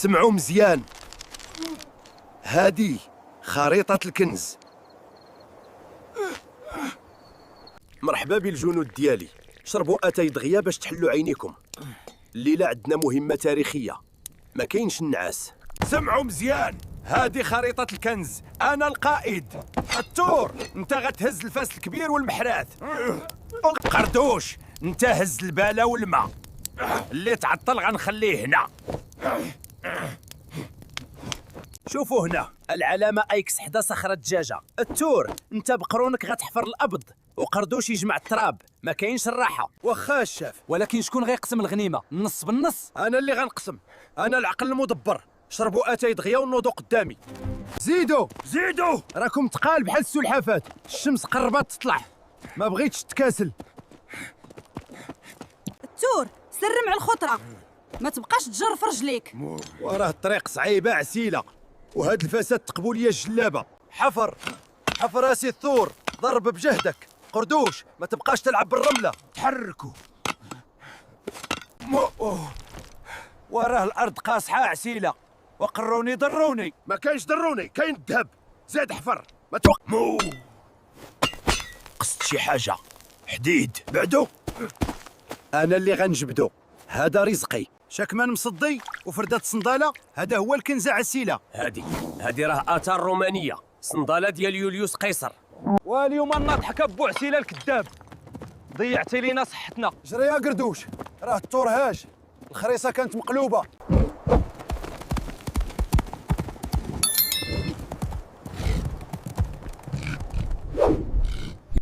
سمعوا مزيان، هادي خريطة الكنز. مرحبا بالجنود ديالي، شربوا اتاي دغيا باش تحلوا عينيكم. الليلة عندنا مهمة تاريخية، ما كاينش النعاس. سمعوا مزيان، هادي خريطة الكنز، أنا القائد. التور، أنت غتهز الفاس الكبير والمحراث. قردوش، أنت هز البالة والماء. اللي تعطل غنخليه هنا. شوفوا هنا العلامة اكس حدا صخرة دجاجة. التور، أنت بقرونك غتحفر الأبض، وقردوش يجمع التراب. ما كاينش الراحة. واخا الشاف، ولكن شكون غيقسم الغنيمة؟ النص بالنص؟ أنا اللي غنقسم، أنا العقل المدبر. شربوا اتاي دغيا ونوضوا قدامي. زيدوا زيدوا، راكم تقال بحال السلحفات. الشمس قربت تطلع، ما بغيتش تكاسل. التور سر مع الخطرة، ما تبقاش تجر في رجليك. وراه الطريق صعيبة عسيلة، وهاد الفساد تقبوا ليا الجلابة. حفر راسي الثور، ضرب بجهدك. قردوش، ما تبقاش تلعب بالرملة، تحركوا. وراه الأرض قاصحة عسيلة، وقروني ضروني. ما كاينش ضروني، كاين الذهب. زاد حفر، ما توقف. قصد شي حاجة، حديد بعدو. أنا اللي غنجبدو، هذا رزقي. شكمان مصدي وفردات صندالة، هذا هو الكنز عسيلة. هادي راه آثار رومانية، صندالة ديال يوليوس قيصر. واليوم نضحك ابو عسيلة الكذاب، ضيعتي لينا صحتنا. جري يا قردوش، راه التور هاج، الخريصة كانت مقلوبة.